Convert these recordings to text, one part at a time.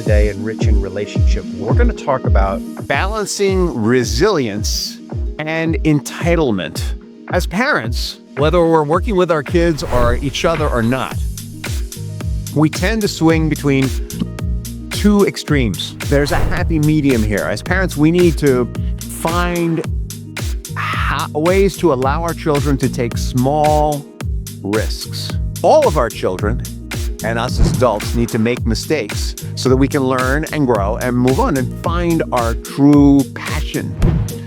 today in Rich in Relationship. We're going to talk about balancing resilience and entitlement. As parents, whether we're working with our kids or each other or not, we tend to swing between two extremes. There's a happy medium here. As parents, we need to find ways to allow our children to take small risks. All of our children and us as adults need to make mistakes so that we can learn and grow and move on and find our true passion,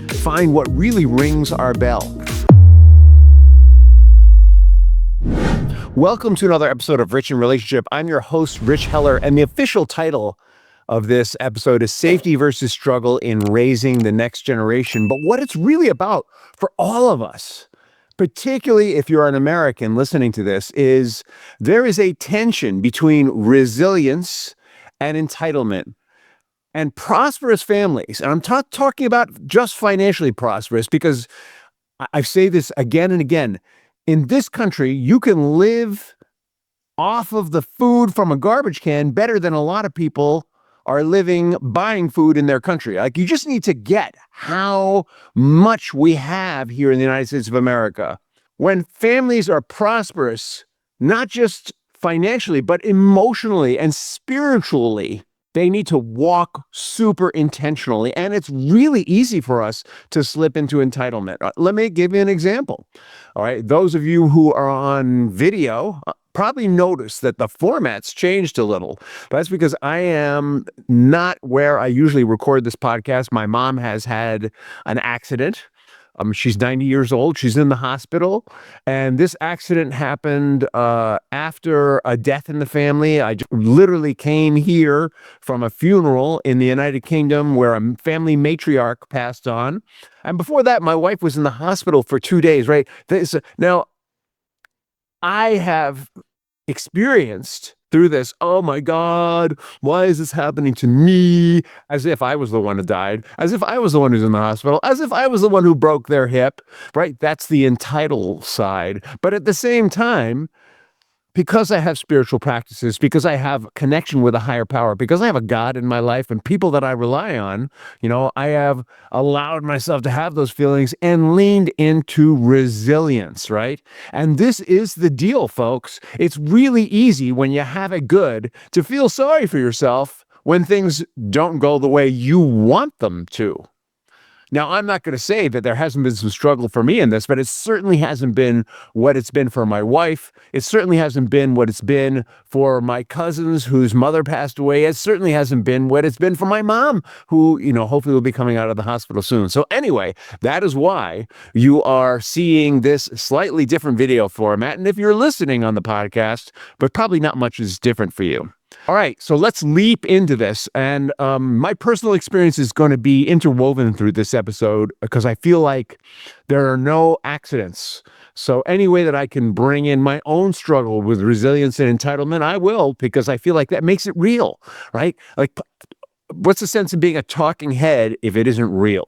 find what really rings our bell. Welcome to another episode of Rich in Relationship. I'm your host, Rich Heller, and the official title of this episode is Safety versus Struggle in Raising the Next Generation. But what it's really about for all of us, particularly if you're an American listening to this, is there is a tension between resilience and entitlement. And prosperous families, and I'm not talking about just financially prosperous, because I say this again and again, in this country, you can live off of the food from a garbage can better than a lot of people are living buying food in their country. Like, you just need to get how much we have here in the United States of America. When families are prosperous, not just financially, but emotionally and spiritually, they need to walk super intentionally. And it's really easy for us to slip into entitlement. Let me give you an example. All right. Those of you who are on video probably noticed that the format's changed a little. That's because I am not where I usually record this podcast. My mom has had an accident. She's 90 years old. She's in the hospital. And this accident happened after a death in the family. I literally came here from a funeral in the United Kingdom where a family matriarch passed on. And before that, my wife was in the hospital for 2 days, right? Now, I have experienced through this, oh my God, why is this happening to me? As if I was the one who died, as if I was the one who's in the hospital, as if I was the one who broke their hip, right? That's the entitled side. But at the same time, because I have spiritual practices, because I have connection with a higher power, because I have a God in my life and people that I rely on, I have allowed myself to have those feelings and leaned into resilience, right? And this is the deal, folks. It's really easy when you have it good to feel sorry for yourself when things don't go the way you want them to. Now, I'm not going to say that there hasn't been some struggle for me in this, but it certainly hasn't been what it's been for my wife. It certainly hasn't been what it's been for my cousins whose mother passed away. It certainly hasn't been what it's been for my mom, who, hopefully will be coming out of the hospital soon. So anyway, that is why you are seeing this slightly different video format. And if you're listening on the podcast, but probably not much is different for you. All right, so let's leap into this. And my personal experience is going to be interwoven through this episode because I feel like there are no accidents. So any way that I can bring in my own struggle with resilience and entitlement, I will, because I feel like that makes it real, right? Like, what's the sense of being a talking head if it isn't real?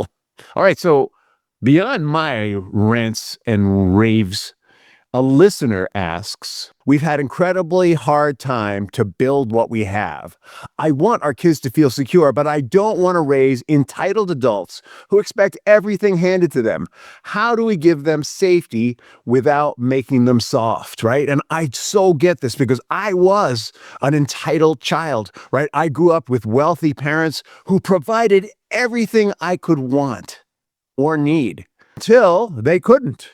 All right, so beyond my rants and raves, a listener asks, we've had incredibly hard time to build what we have. I want our kids to feel secure, but I don't want to raise entitled adults who expect everything handed to them. How do we give them safety without making them soft, right? And I so get this because I was an entitled child, right? I grew up with wealthy parents who provided everything I could want or need until they couldn't.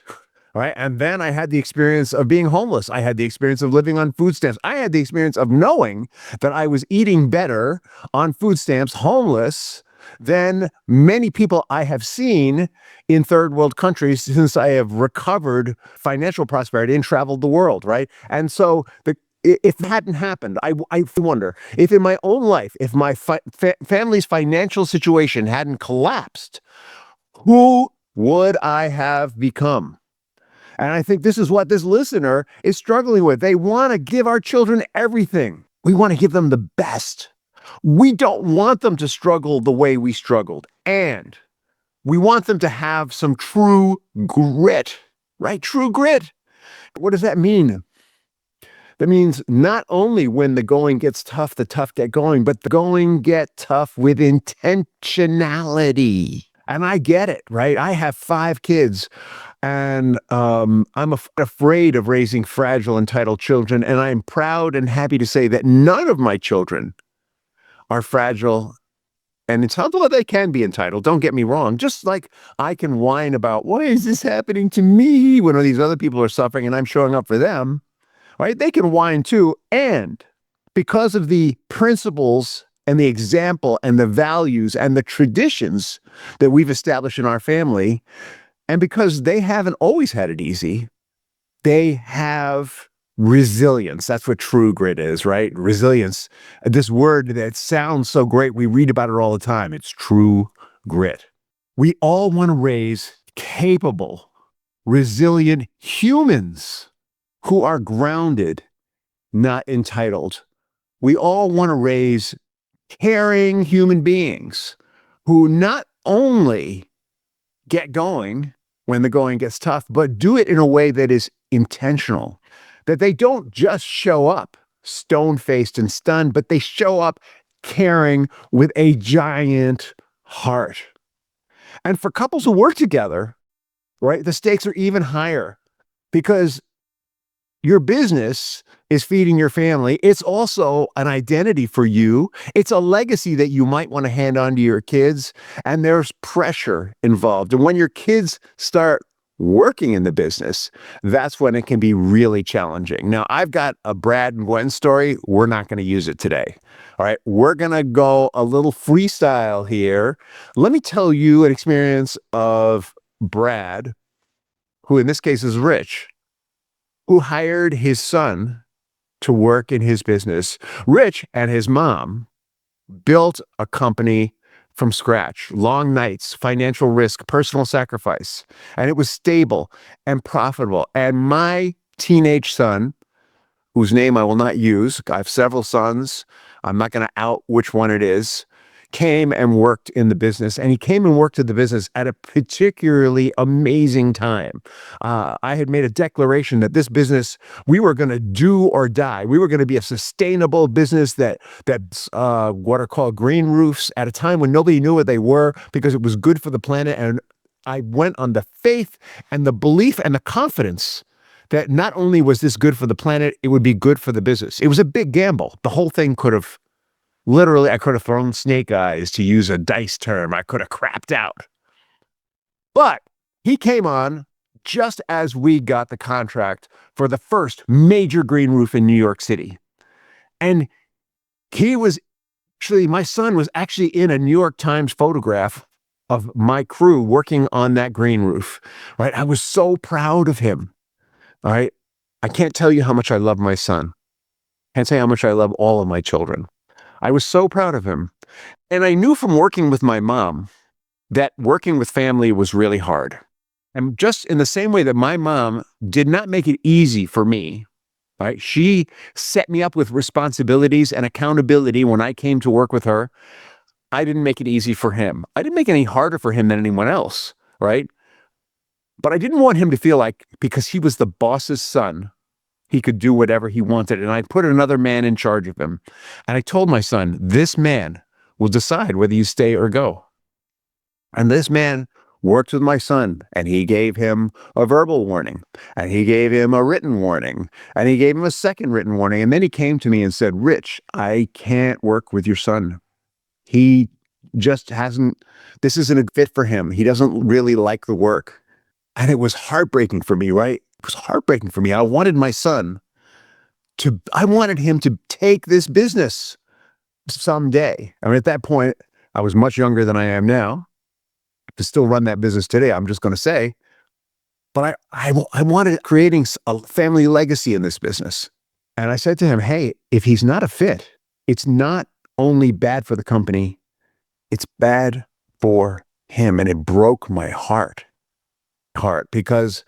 All right. And then I had the experience of being homeless. I had the experience of living on food stamps. I had the experience of knowing that I was eating better on food stamps, homeless, than many people I have seen in third world countries since I have recovered financial prosperity and traveled the world. Right. And so if it hadn't happened, I wonder if in my own life, if my family's financial situation hadn't collapsed, who would I have become? And I think this is what this listener is struggling with. They want to give our children everything. We want to give them the best. We don't want them to struggle the way we struggled. And we want them to have some true grit, right? True grit. What does that mean? That means not only when the going gets tough, the tough get going, but the going get tough with intentionality. And I get it, right? I have 5 kids, and I'm afraid of raising fragile, entitled children. And I'm proud and happy to say that none of my children are fragile and entitled. Well, they can be entitled. Don't get me wrong. Just like I can whine about, why is this happening to me when all these other people are suffering and I'm showing up for them, right? They can whine too. And because of the principles and the example and the values and the traditions that we've established in our family, and because they haven't always had it easy, they have resilience. That's what true grit is, right? Resilience. This word that sounds so great, we read about it all the time. It's true grit. We all want to raise capable, resilient humans who are grounded, not entitled. We all want to raise caring human beings who not only get going when the going gets tough, but do it in a way that is intentional, that they don't just show up stone-faced and stunned, but they show up caring with a giant heart. And for couples who work together, right, the stakes are even higher because your business is feeding your family. It's also an identity for you. It's a legacy that you might want to hand on to your kids. And there's pressure involved. And when your kids start working in the business, that's when it can be really challenging. Now, I've got a Brad and Gwen story. We're not going to use it today. All right. We're going to go a little freestyle here. Let me tell you an experience of Brad, who in this case is Rich, who hired his son to work in his business. Rich and his mom built a company from scratch, long nights, financial risk, personal sacrifice, and it was stable and profitable. And my teenage son, whose name I will not use, I have several sons, I'm not going to out which one it is, came and worked in the business. And he came and worked in the business at a particularly amazing time. I had made a declaration that this business, we were going to do or die. We were going to be a sustainable business that's what are called green roofs at a time when nobody knew what they were because it was good for the planet. And I went on the faith and the belief and the confidence that not only was this good for the planet, it would be good for the business. It was a big gamble. The whole thing could have literally, I could have thrown snake eyes, to use a dice term. I could have crapped out. But he came on just as we got the contract for the first major green roof in New York City. And my son was actually in a New York Times photograph of my crew working on that green roof, right? I was so proud of him, all right? I can't tell you how much I love my son. I can't say how much I love all of my children. I was so proud of him. And I knew from working with my mom that working with family was really hard. And just in the same way that my mom did not make it easy for me, right? She set me up with responsibilities and accountability when I came to work with her. I didn't make it easy for him. I didn't make it any harder for him than anyone else, right? But I didn't want him to feel like because he was the boss's son, he could do whatever he wanted. And I put another man in charge of him. And I told my son, this man will decide whether you stay or go. And this man worked with my son, and he gave him a verbal warning, and he gave him a written warning, and he gave him a second written warning. And then he came to me and said, Rich, I can't work with your son. He just this isn't a fit for him. He doesn't really like the work. And it was heartbreaking for me, right? It was heartbreaking for me. I wanted him to take this business someday. I mean, at that point, I was much younger than I am now to still run that business today, I'm just going to say. But I wanted creating a family legacy in this business. And I said to him, hey, if he's not a fit, it's not only bad for the company, it's bad for him. And it broke my heart because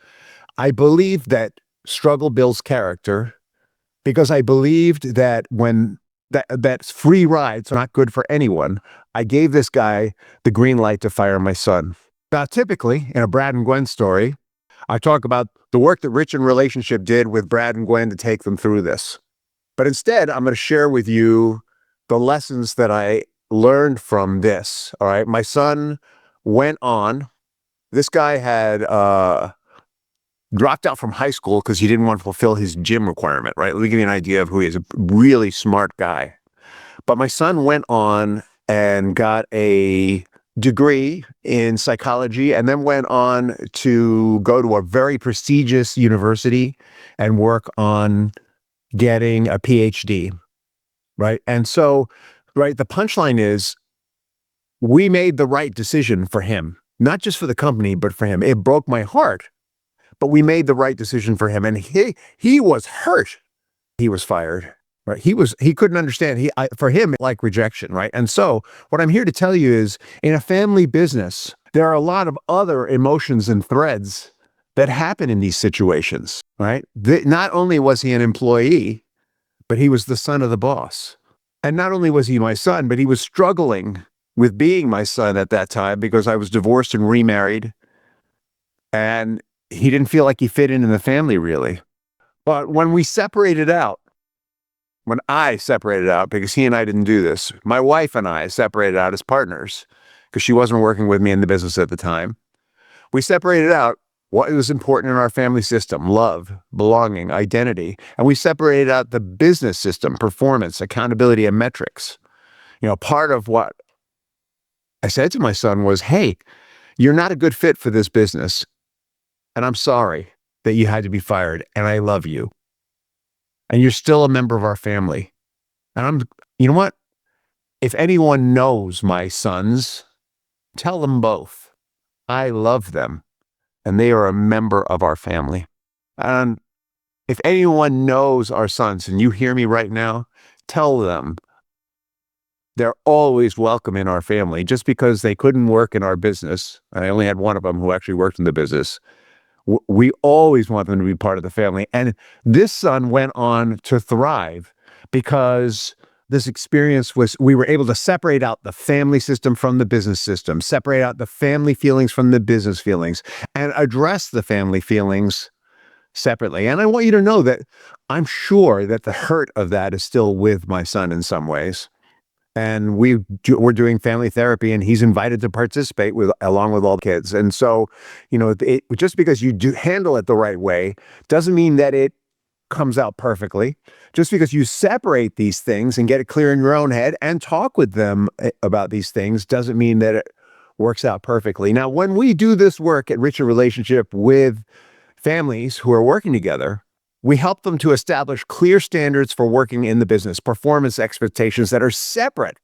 I believed that struggle builds character, because I believed that when that free rides are not good for anyone, I gave this guy the green light to fire my son. Now, typically, in a Brad and Gwen story, I talk about the work that Rich in Relationship did with Brad and Gwen to take them through this. But instead, I'm going to share with you the lessons that I learned from this. All right. My son went on. This guy had dropped out from high school because he didn't want to fulfill his gym requirement, right? Let me give you an idea of who he is. A really smart guy. But my son went on and got a degree in psychology and then went on to go to a very prestigious university and work on getting a PhD, right? And so, right, the punchline is we made the right decision for him, not just for the company, but for him. It broke my heart, but we made the right decision for him. And he was hurt. He was fired. Right. He couldn't understand. For him, like rejection. Right. And so what I'm here to tell you is in a family business, there are a lot of other emotions and threads that happen in these situations. Right. Not only was he an employee, but he was the son of the boss. And not only was he my son, but he was struggling with being my son at that time because I was divorced and remarried. And he didn't feel like he fit in the family really. But when we separated out, when I separated out, because he and I didn't do this, my wife and I separated out as partners because she wasn't working with me in the business at the time. We separated out what was important in our family system: love, belonging, identity. And we separated out the business system: performance, accountability, and metrics. Part of what I said to my son was, hey, you're not a good fit for this business. And I'm sorry that you had to be fired. And I love you. And you're still a member of our family. And you know what? If anyone knows my sons, tell them both. I love them and they are a member of our family. And if anyone knows our sons and you hear me right now, tell them they're always welcome in our family. Just because they couldn't work in our business, I only had one of them who actually worked in the business, we always want them to be part of the family. And this son went on to thrive because this experience we were able to separate out the family system from the business system, separate out the family feelings from the business feelings, and address the family feelings separately. And I want you to know that I'm sure that the hurt of that is still with my son in some ways. And we're doing family therapy, and he's invited to participate along with all the kids. And so, just because you do handle it the right way doesn't mean that it comes out perfectly. Just because you separate these things and get it clear in your own head and talk with them about these things doesn't mean that it works out perfectly. Now, when we do this work at Rich in Relationship with families who are working together, we help them to establish clear standards for working in the business, performance expectations that are separate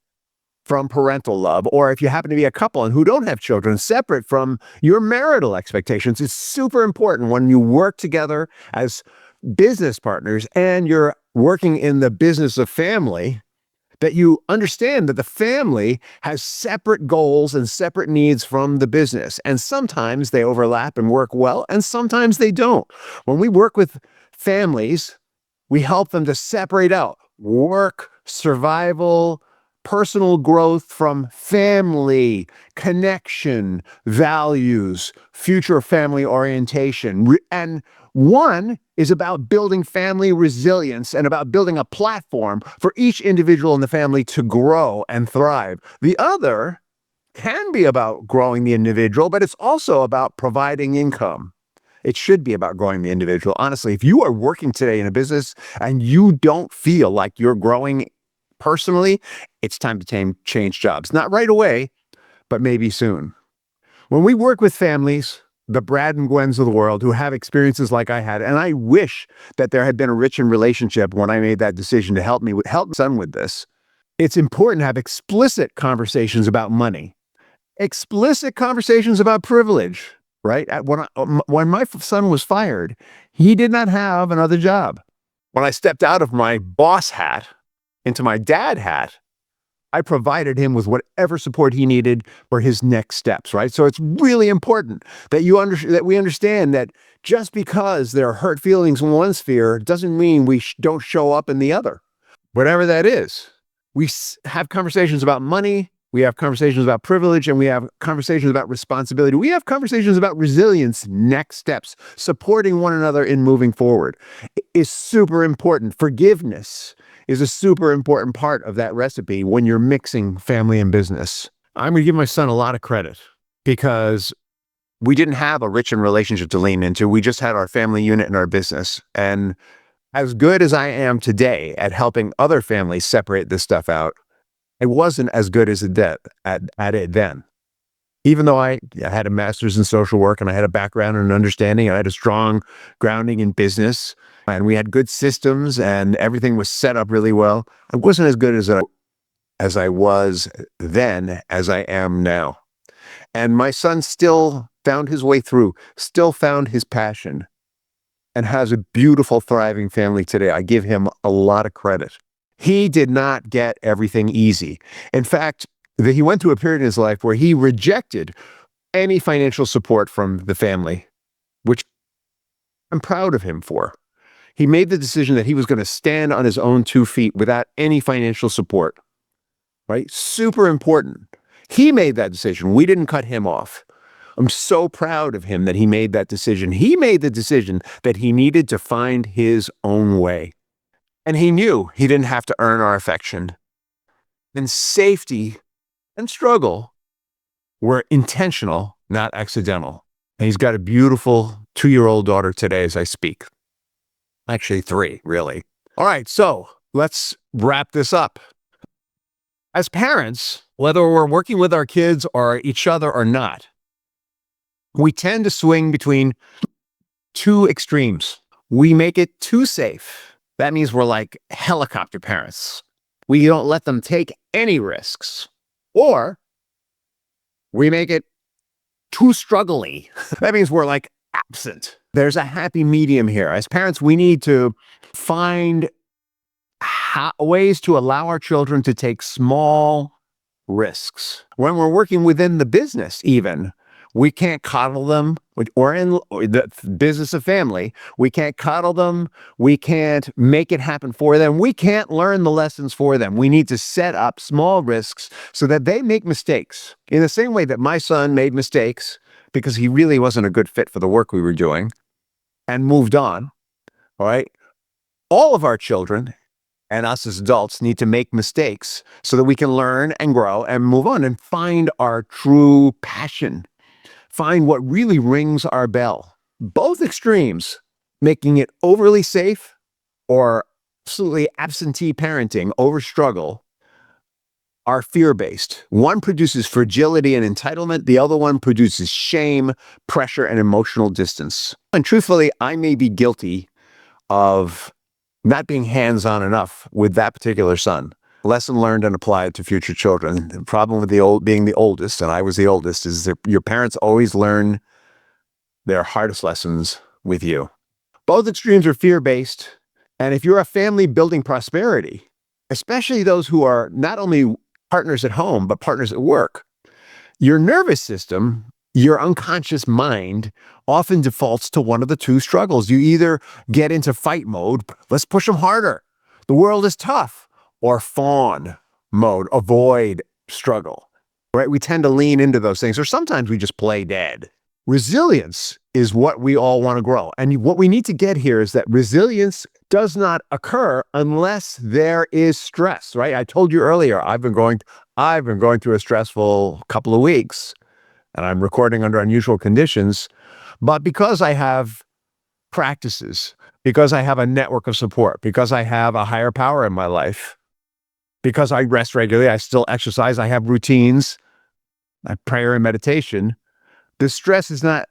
from parental love, or if you happen to be a couple and who don't have children, separate from your marital expectations. It's super important when you work together as business partners and you're working in the business of family that you understand that the family has separate goals and separate needs from the business. And sometimes they overlap and work well, and sometimes they don't. When we work with families, we help them to separate out work, survival, personal growth from family, connection, values, future family orientation. And one is about building family resilience and about building a platform for each individual in the family to grow and thrive. The other can be about growing the individual, but it's also about providing income. It should be about growing the individual. Honestly, if you are working today in a business and you don't feel like you're growing personally, it's time to change jobs. Not right away, but maybe soon. When we work with families, the Brad and Gwens of the world who have experiences like I had, and I wish that there had been a Rich in Relationship when I made that decision to help my son with this. It's important to have explicit conversations about money, explicit conversations about privilege, right? When my son was fired, he did not have another job. When I stepped out of my boss hat into my dad hat, I provided him with whatever support he needed for his next steps, right? So it's really important that we understand that just because there are hurt feelings in one sphere doesn't mean we don't show up in the other, whatever that is. We have conversations about money, We have conversations about privilege, and we have conversations about responsibility. We have conversations about resilience, next steps, supporting one another in moving forward is super important. Forgiveness is a super important part of that recipe when you're mixing family and business. I'm going to give my son a lot of credit because we didn't have a rich relationship to lean into. We just had our family unit and our business. And as good as I am today at helping other families separate this stuff out, I wasn't as good as at it then. Even though I had a master's in social work and I had a background and understanding, I had a strong grounding in business, and we had good systems and everything was set up really well, I wasn't as good as I was then as I am now. And my son still found his way through, still found his passion, and has a beautiful, thriving family today. I give him a lot of credit. He did not get everything easy. In fact, he went through a period in his life where he rejected any financial support from the family, which I'm proud of him for. He made the decision that he was going to stand on his own 2 feet without any financial support, right? Super important. He made that decision. We didn't cut him off. I'm so proud of him that he made that decision. He made the decision that he needed to find his own way. And he knew he didn't have to earn our affection. And safety and struggle were intentional, not accidental. And he's got a beautiful 2-year-old daughter today as I speak. Actually, 3, really. All right, so let's wrap this up. As parents, whether we're working with our kids or each other or not, we tend to swing between 2 extremes. We make it too safe. That means we're like helicopter parents. We don't let them take any risks. Or we make it too struggly. That means we're like absent. There's a happy medium here. As parents, we need to find ways to allow our children to take small risks. When we're working within the business, even, we can't coddle them, or in the business of family, we can't coddle them. We can't make it happen for them. We can't learn the lessons for them. We need to set up small risks so that they make mistakes. In the same way that my son made mistakes because he really wasn't a good fit for the work we were doing and moved on, all right? All of our children and us as adults need to make mistakes so that we can learn and grow and move on and find our true passion. Find what really rings our bell. Both extremes, making it overly safe or absolutely absentee parenting over struggle, are fear-based. One produces fragility and entitlement. The other one produces shame, pressure, and emotional distance. And truthfully, I may be guilty of not being hands-on enough with that particular son. Lesson learned and applied to future children. The problem with being the oldest, and I was the oldest, is that your parents always learn their hardest lessons with you. Both extremes are fear-based, and if you're a family building prosperity, especially those who are not only partners at home, but partners at work, your nervous system, your unconscious mind, often defaults to one of the 2 struggles. You either get into fight mode, let's push them harder, the world is tough, or fawn mode, avoid struggle, right? We tend to lean into those things, or sometimes we just play dead. Resilience is what we all want to grow. And what we need to get here is that resilience does not occur unless there is stress, right? I told you earlier, I've been going through a stressful couple of weeks, and I'm recording under unusual conditions, but because I have practices, because I have a network of support, because I have a higher power in my life, because I rest regularly, I still exercise, I have routines, I prayer and meditation, the stress is not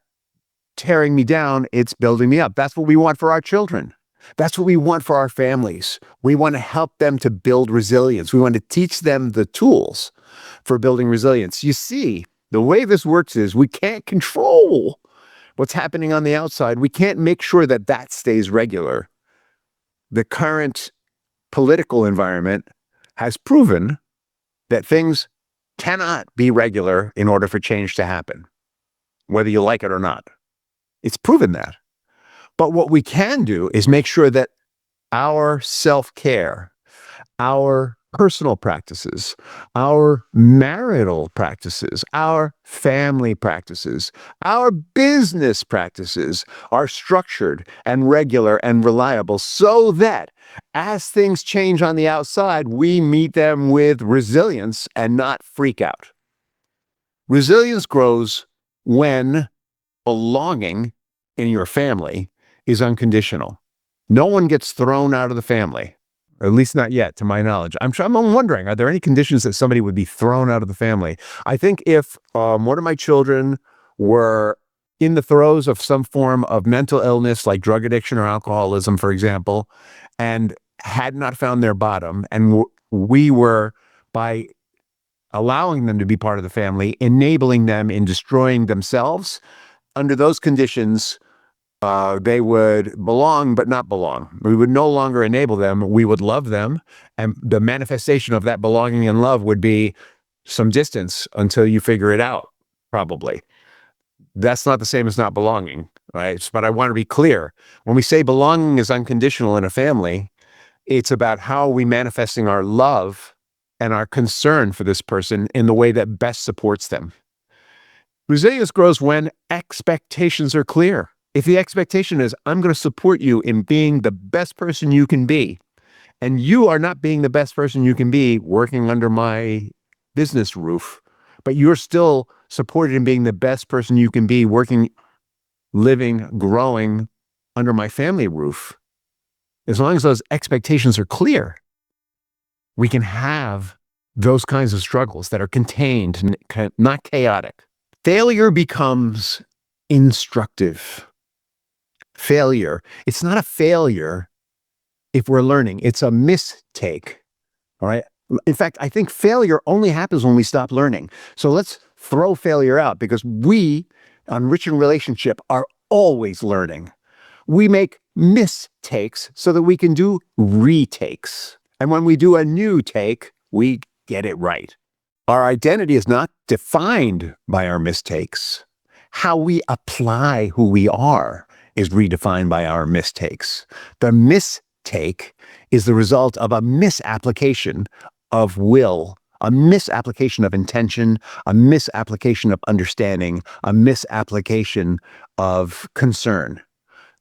tearing me down, it's building me up. That's what we want for our children. That's what we want for our families. We want to help them to build resilience. We want to teach them the tools for building resilience. You see, the way this works is we can't control what's happening on the outside. We can't make sure that that stays regular. The current political environment has proven that things cannot be regular in order for change to happen, whether you like it or not. It's proven that. But what we can do is make sure that our self-care, our personal practices, our marital practices, our family practices, our business practices are structured and regular and reliable so that as things change on the outside, we meet them with resilience and not freak out. Resilience grows when belonging in your family is unconditional. No one gets thrown out of the family, or at least not yet, to my knowledge. I'm wondering, are there any conditions that somebody would be thrown out of the family? I think if one of my children were in the throes of some form of mental illness, like drug addiction or alcoholism, for example, and had not found their bottom, and we were, by allowing them to be part of the family, enabling them in destroying themselves, under those conditions, they would belong but not belong. We would no longer enable them. We would love them. And the manifestation of that belonging and love would be some distance until you figure it out, probably. That's not the same as not belonging, right? But I want to be clear. When we say belonging is unconditional in a family, it's about how we manifesting our love and our concern for this person in the way that best supports them. Resilience grows when expectations are clear. If the expectation is, I'm going to support you in being the best person you can be, and you are not being the best person you can be working under my business roof, but you're still supported in being the best person you can be working, living, growing under my family roof, as long as those expectations are clear, we can have those kinds of struggles that are contained, not chaotic. Failure becomes instructive. Failure, it's not a failure if we're learning, it's a mistake. All right. In fact, I think failure only happens when we stop learning. So let's throw failure out, because we on Rich in Relationship are always learning. We make mistakes so that we can do retakes. And when we do a new take, we get it right. Our identity is not defined by our mistakes. How we apply who we are is redefined by our mistakes. The mistake is the result of a misapplication of will, a misapplication of intention, a misapplication of understanding, a misapplication of concern.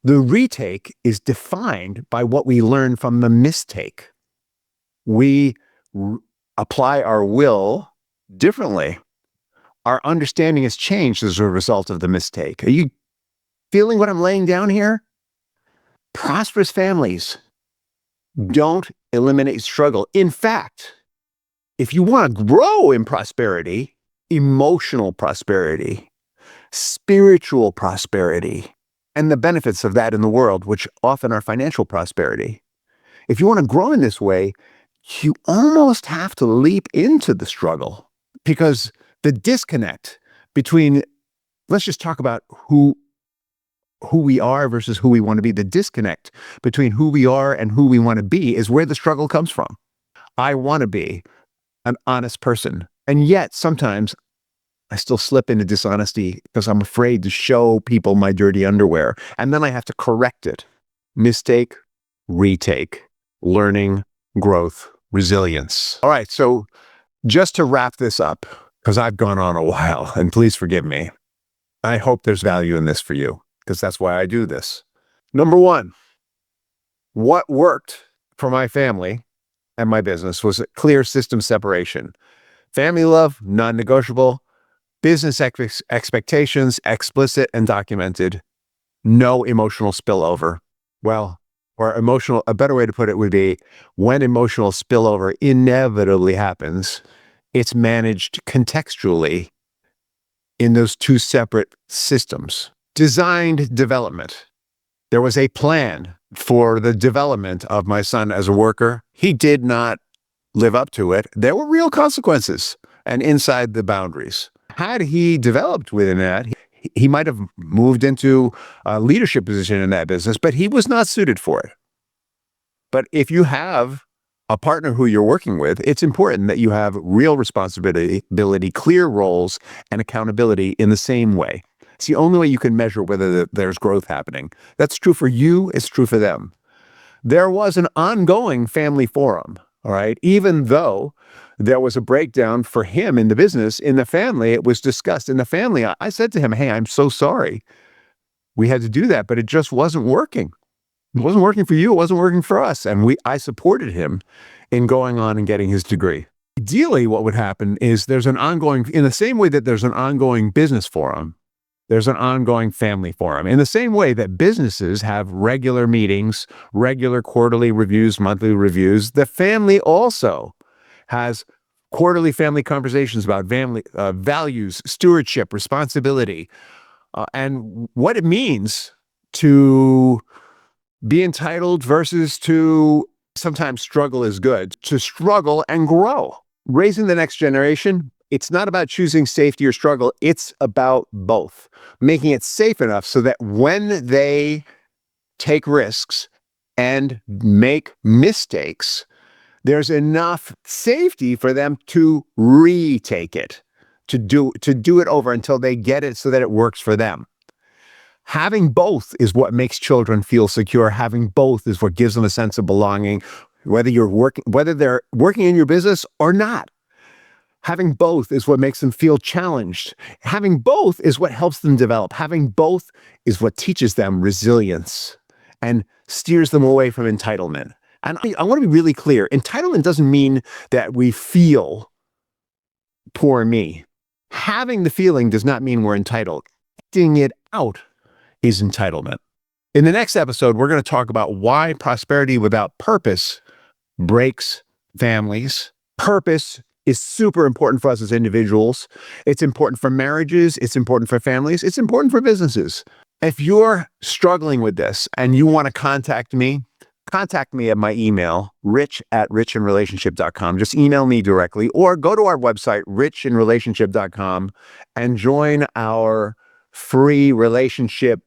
The retake is defined by what we learn from the mistake. We apply our will differently. Our understanding has changed as a result of the mistake. Are you feeling what I'm laying down here? Prosperous families don't eliminate struggle. In fact, if you want to grow in prosperity, emotional prosperity, spiritual prosperity, and the benefits of that in the world, which often are financial prosperity, if you want to grow in this way, you almost have to leap into the struggle, because the disconnect between, let's just talk about who we are versus who we want to be. The disconnect between who we are and who we want to be is where the struggle comes from. I want to be an honest person, and yet sometimes I still slip into dishonesty because I'm afraid to show people my dirty underwear, and then I have to correct it. Mistake, retake, learning, growth, resilience. All right, so just to wrap this up, because I've gone on a while, and please forgive me, I hope there's value in this for you, because that's why I do this. Number one, what worked for my family and my business was a clear system separation. Family love, non-negotiable. Business expectations, explicit and documented. No emotional spillover. Well, or a better way to put it would be, when emotional spillover inevitably happens, it's managed contextually in those two separate systems. Designed development. There was a plan for the development of my son as a worker. He did not live up to it. There were real consequences, and inside the boundaries. Had he developed within that, he might have moved into a leadership position in that business, but he was not suited for it. But if you have a partner who you're working with, it's important that you have real responsibility, clear roles, and accountability in the same way. It's the only way you can measure whether there's growth happening. That's true for you, it's true for them. There was an ongoing family forum. All right. Even though there was a breakdown for him in the business, in the family, it was discussed in the family. I said to him, hey, I'm so sorry. We had to do that, but it just wasn't working. It wasn't working for you. It wasn't working for us. And I supported him in going on and getting his degree. Ideally, what would happen is there's an ongoing, in the same way that there's an ongoing business forum, there's an ongoing family forum. In the same way that businesses have regular meetings, regular quarterly reviews, monthly reviews, the family also has quarterly family conversations about family values, stewardship, responsibility, and what it means to be entitled versus to sometimes struggle is good, to struggle and grow. Raising the next generation, it's not about choosing safety or struggle. It's about both, making it safe enough so that when they take risks and make mistakes, there's enough safety for them to retake it, to do it over until they get it so that it works for them. Having both is what makes children feel secure. Having both is what gives them a sense of belonging, whether they're working in your business or not. Having both is what makes them feel challenged. Having both is what helps them develop. Having both is what teaches them resilience and steers them away from entitlement. And I want to be really clear. Entitlement doesn't mean that we feel poor me. Having the feeling does not mean we're entitled. Acting it out is entitlement. In the next episode, we're going to talk about why prosperity without purpose breaks families. Purpose is super important for us as individuals. It's important for marriages. It's important for families. It's important for businesses. If you're struggling with this and you want to contact me at my email, rich@richinrelationship.com. Just email me directly or go to our website, richinrelationship.com, and join our free relationship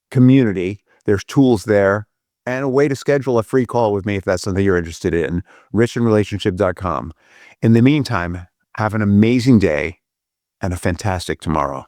community. There's tools there and a way to schedule a free call with me if that's something you're interested in, richinrelationship.com. In the meantime, have an amazing day and a fantastic tomorrow.